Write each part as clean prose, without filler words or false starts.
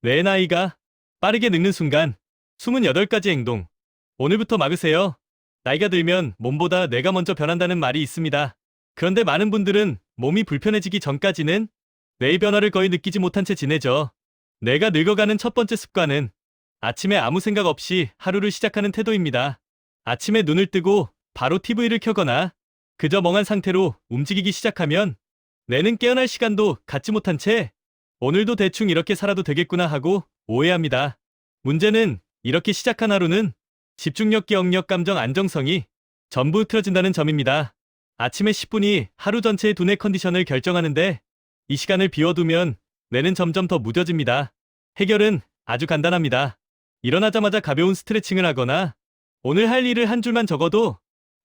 내 나이가 빠르게 늙는 순간 28가지 행동. 오늘부터 막으세요. 나이가 들면 몸보다 뇌가 먼저 변한다는 말이 있습니다. 그런데 많은 분들은 몸이 불편해지기 전까지는 뇌의 변화를 거의 느끼지 못한 채 지내죠. 뇌가 늙어가는 첫 번째 습관은 아침에 아무 생각 없이 하루를 시작하는 태도입니다. 아침에 눈을 뜨고 바로 TV를 켜거나 그저 멍한 상태로 움직이기 시작하면 뇌는 깨어날 시간도 갖지 못한 채 오늘도 대충 이렇게 살아도 되겠구나 하고 오해합니다. 문제는 이렇게 시작한 하루는 집중력, 기억력, 감정, 안정성이 전부 흐트러진다는 점입니다. 아침에 10분이 하루 전체의 두뇌 컨디션을 결정하는데 이 시간을 비워두면 뇌는 점점 더 무뎌집니다. 해결은 아주 간단합니다. 일어나자마자 가벼운 스트레칭을 하거나 오늘 할 일을 한 줄만 적어도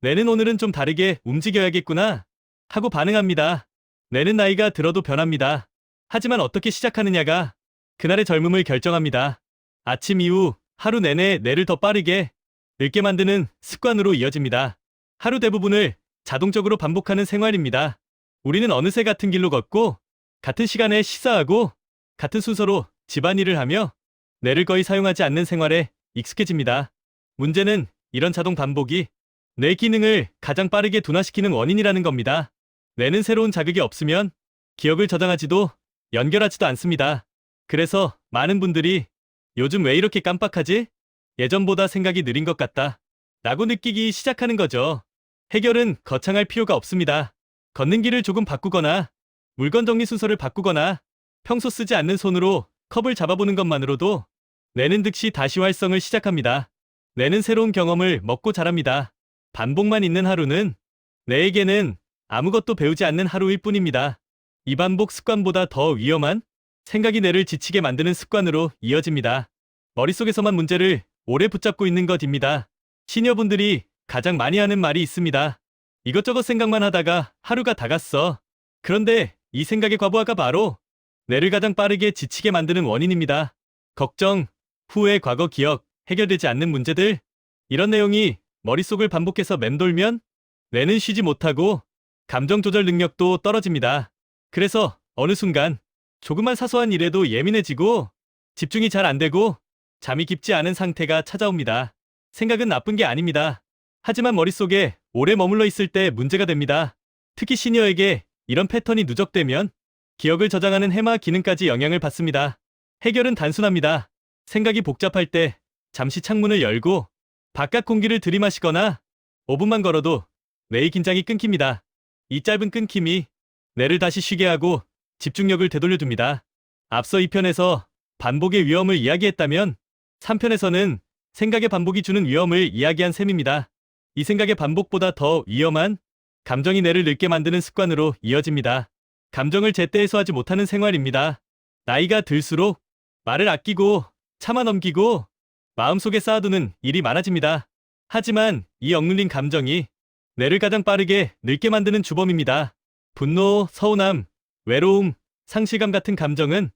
뇌는 오늘은 좀 다르게 움직여야겠구나 하고 반응합니다. 뇌는 나이가 들어도 변합니다. 하지만 어떻게 시작하느냐가 그날의 젊음을 결정합니다. 아침 이후 하루 내내 뇌를 더 빠르게 늙게 만드는 습관으로 이어집니다. 하루 대부분을 자동적으로 반복하는 생활입니다. 우리는 어느새 같은 길로 걷고 같은 시간에 식사하고 같은 순서로 집안일을 하며 뇌를 거의 사용하지 않는 생활에 익숙해집니다. 문제는 이런 자동 반복이 뇌 기능을 가장 빠르게 둔화시키는 원인이라는 겁니다. 뇌는 새로운 자극이 없으면 기억을 저장하지도 연결하지도 않습니다. 그래서 많은 분들이 요즘 왜 이렇게 깜빡하지? 예전보다 생각이 느린 것 같다 라고 느끼기 시작하는 거죠. 해결은 거창할 필요가 없습니다. 걷는 길을 조금 바꾸거나 물건 정리 순서를 바꾸거나 평소 쓰지 않는 손으로 컵을 잡아보는 것만으로도 뇌는 즉시 다시 활성을 시작합니다. 뇌는 새로운 경험을 먹고 자랍니다. 반복만 있는 하루는 뇌에게는 아무것도 배우지 않는 하루일 뿐입니다. 이 반복 습관보다 더 위험한 생각이 뇌를 지치게 만드는 습관으로 이어집니다. 머릿속에서만 문제를 오래 붙잡고 있는 것입니다. 시니어분들이 가장 많이 하는 말이 있습니다. 이것저것 생각만 하다가 하루가 다 갔어. 그런데 이 생각의 과부하가 바로 뇌를 가장 빠르게 지치게 만드는 원인입니다. 걱정, 후회, 과거 기억, 해결되지 않는 문제들, 이런 내용이 머릿속을 반복해서 맴돌면 뇌는 쉬지 못하고 감정 조절 능력도 떨어집니다. 그래서 어느 순간 조그만 사소한 일에도 예민해지고 집중이 잘 안 되고 잠이 깊지 않은 상태가 찾아옵니다. 생각은 나쁜 게 아닙니다. 하지만 머릿속에 오래 머물러 있을 때 문제가 됩니다. 특히 시니어에게 이런 패턴이 누적되면 기억을 저장하는 해마 기능까지 영향을 받습니다. 해결은 단순합니다. 생각이 복잡할 때 잠시 창문을 열고 바깥 공기를 들이마시거나 5분만 걸어도 뇌의 긴장이 끊깁니다. 이 짧은 끊김이 뇌를 다시 쉬게 하고 집중력을 되돌려줍니다. 앞서 2편에서 반복의 위험을 이야기했다면 3편에서는 생각의 반복이 주는 위험을 이야기한 셈입니다. 이 생각의 반복보다 더 위험한 감정이 뇌를 늙게 만드는 습관으로 이어집니다. 감정을 제때 해소하지 못하는 생활입니다. 나이가 들수록 말을 아끼고 참아 넘기고 마음속에 쌓아두는 일이 많아집니다. 하지만 이 억눌린 감정이 뇌를 가장 빠르게 늙게 만드는 주범입니다. 분노, 서운함, 외로움, 상실감 같은 감정은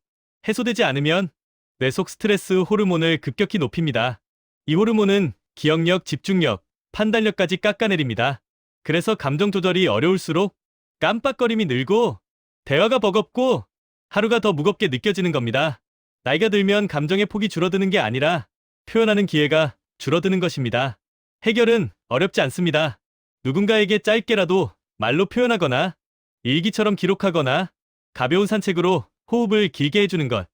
해소되지 않으면 뇌 속 스트레스 호르몬을 급격히 높입니다. 이 호르몬은 기억력, 집중력, 판단력까지 깎아내립니다. 그래서 감정 조절이 어려울수록 깜빡거림이 늘고 대화가 버겁고 하루가 더 무겁게 느껴지는 겁니다. 나이가 들면 감정의 폭이 줄어드는 게 아니라 표현하는 기회가 줄어드는 것입니다. 해결은 어렵지 않습니다. 누군가에게 짧게라도 말로 표현하거나 일기처럼 기록하거나 가벼운 산책으로 호흡을 길게 해주는 것.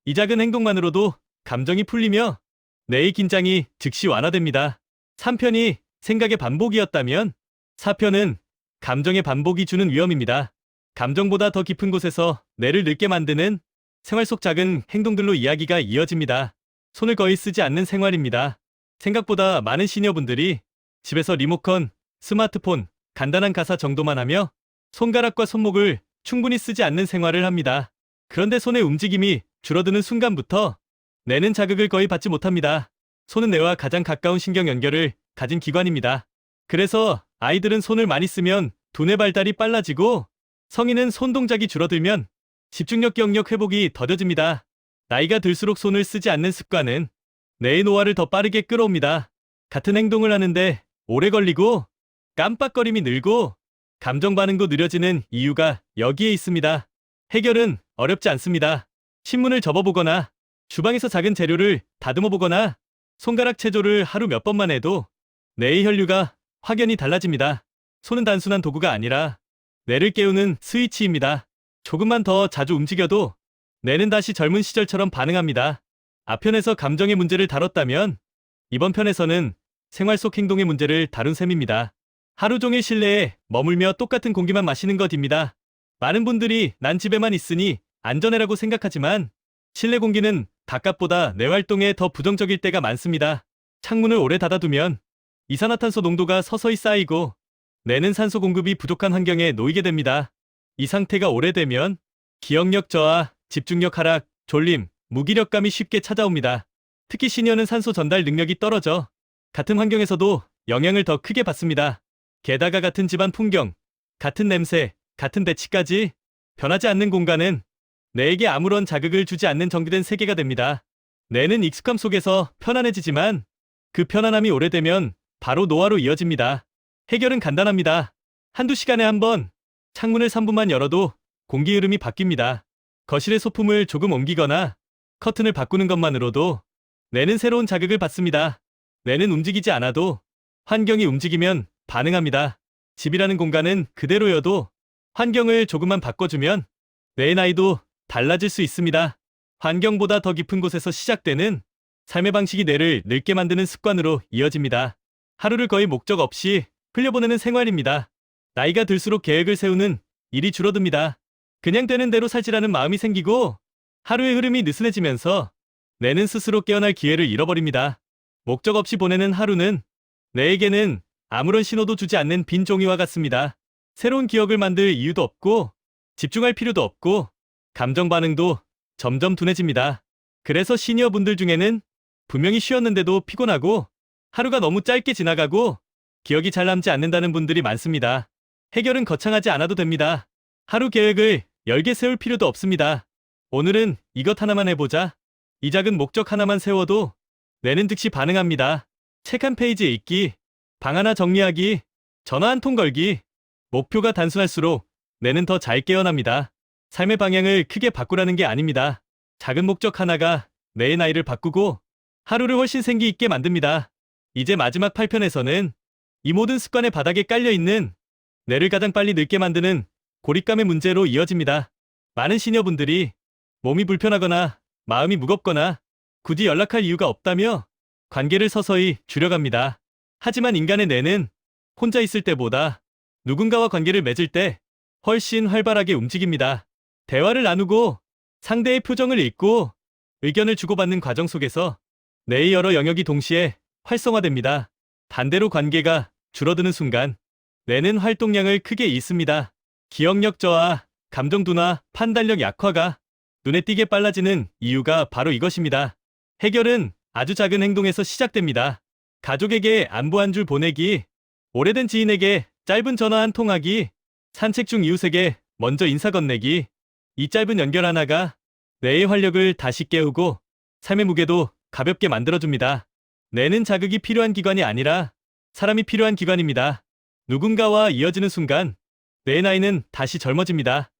이 작은 행동만으로도 감정이 풀리며 뇌의 긴장이 즉시 완화됩니다. 3편이 생각의 반복이었다면 4편은 감정의 반복이 주는 위험입니다. 감정보다 더 깊은 곳에서 뇌를 늙게 만드는 생활 속 작은 행동들로 이야기가 이어집니다. 손을 거의 쓰지 않는 생활입니다. 생각보다 많은 시니어분들이 집에서 리모컨, 스마트폰, 간단한 가사 정도만 하며 손가락과 손목을 충분히 쓰지 않는 생활을 합니다. 그런데 손의 움직임이 줄어드는 순간부터 뇌는 자극을 거의 받지 못합니다. 손은 뇌와 가장 가까운 신경 연결을 가진 기관입니다. 그래서 아이들은 손을 많이 쓰면 두뇌 발달이 빨라지고 성인은 손 동작이 줄어들면 집중력, 기억력 회복이 더뎌집니다. 나이가 들수록 손을 쓰지 않는 습관은 뇌의 노화를 더 빠르게 끌어옵니다. 같은 행동을 하는데 오래 걸리고 깜빡거림이 늘고 감정 반응도 느려지는 이유가 여기에 있습니다. 해결은 어렵지 않습니다. 신문을 접어보거나 주방에서 작은 재료를 다듬어 보거나 손가락 체조를 하루 몇 번만 해도 뇌의 혈류가 확연히 달라집니다. 손은 단순한 도구가 아니라 뇌를 깨우는 스위치입니다. 조금만 더 자주 움직여도 뇌는 다시 젊은 시절처럼 반응합니다. 앞편에서 감정의 문제를 다뤘다면 이번 편에서는 생활 속 행동의 문제를 다룬 셈입니다. 하루 종일 실내에 머물며 똑같은 공기만 마시는 것입니다. 많은 분들이 난 집에만 있으니 안전해라고 생각하지만 실내 공기는 바깥보다 뇌 활동에 더 부정적일 때가 많습니다. 창문을 오래 닫아두면 이산화탄소 농도가 서서히 쌓이고 뇌는 산소 공급이 부족한 환경에 놓이게 됩니다. 이 상태가 오래되면 기억력 저하, 집중력 하락, 졸림, 무기력감이 쉽게 찾아옵니다. 특히 시니어는 산소 전달 능력이 떨어져 같은 환경에서도 영향을 더 크게 받습니다. 게다가 같은 집안 풍경, 같은 냄새, 같은 배치까지 변하지 않는 공간은 뇌에게 아무런 자극을 주지 않는 정비된 세계가 됩니다. 뇌는 익숙함 속에서 편안해지지만 그 편안함이 오래되면 바로 노화로 이어집니다. 해결은 간단합니다. 한두 시간에 한 번 창문을 3분만 열어도 공기 흐름이 바뀝니다. 거실의 소품을 조금 옮기거나 커튼을 바꾸는 것만으로도 뇌는 새로운 자극을 받습니다. 뇌는 움직이지 않아도 환경이 움직이면 반응합니다. 집이라는 공간은 그대로여도 환경을 조금만 바꿔주면 뇌의 나이도 달라질 수 있습니다. 환경보다 더 깊은 곳에서 시작되는 삶의 방식이 뇌를 늙게 만드는 습관으로 이어집니다. 하루를 거의 목적 없이 흘려보내는 생활입니다. 나이가 들수록 계획을 세우는 일이 줄어듭니다. 그냥 되는 대로 살지라는 마음이 생기고 하루의 흐름이 느슨해지면서 뇌는 스스로 깨어날 기회를 잃어버립니다. 목적 없이 보내는 하루는 뇌에게는 아무런 신호도 주지 않는 빈 종이와 같습니다. 새로운 기억을 만들 이유도 없고 집중할 필요도 없고 감정 반응도 점점 둔해집니다. 그래서 시니어 분들 중에는 분명히 쉬었는데도 피곤하고 하루가 너무 짧게 지나가고 기억이 잘 남지 않는다는 분들이 많습니다. 해결은 거창하지 않아도 됩니다. 하루 계획을 10개 세울 필요도 없습니다. 오늘은 이것 하나만 해보자. 이 작은 목적 하나만 세워도 뇌는 즉시 반응합니다. 책 한 페이지 읽기, 방 하나 정리하기, 전화 한 통 걸기. 목표가 단순할수록 뇌는 더 잘 깨어납니다. 삶의 방향을 크게 바꾸라는 게 아닙니다. 작은 목적 하나가 뇌의 나이를 바꾸고 하루를 훨씬 생기 있게 만듭니다. 이제 마지막 8편에서는 이 모든 습관의 바닥에 깔려있는 뇌를 가장 빨리 늙게 만드는 고립감의 문제로 이어집니다. 많은 시니어분들이 몸이 불편하거나 마음이 무겁거나 굳이 연락할 이유가 없다며 관계를 서서히 줄여갑니다. 하지만 인간의 뇌는 혼자 있을 때보다 누군가와 관계를 맺을 때 훨씬 활발하게 움직입니다. 대화를 나누고 상대의 표정을 읽고 의견을 주고받는 과정 속에서 뇌의 여러 영역이 동시에 활성화됩니다. 반대로 관계가 줄어드는 순간 뇌는 활동량을 크게 잃습니다. 기억력 저하, 감정 둔화, 판단력 약화가 눈에 띄게 빨라지는 이유가 바로 이것입니다. 해결은 아주 작은 행동에서 시작됩니다. 가족에게 안부 한 줄 보내기, 오래된 지인에게 짧은 전화 한 통 하기, 산책 중 이웃에게 먼저 인사 건네기. 이 짧은 연결 하나가 뇌의 활력을 다시 깨우고 삶의 무게도 가볍게 만들어줍니다. 뇌는 자극이 필요한 기관이 아니라 사람이 필요한 기관입니다. 누군가와 이어지는 순간 뇌의 나이는 다시 젊어집니다.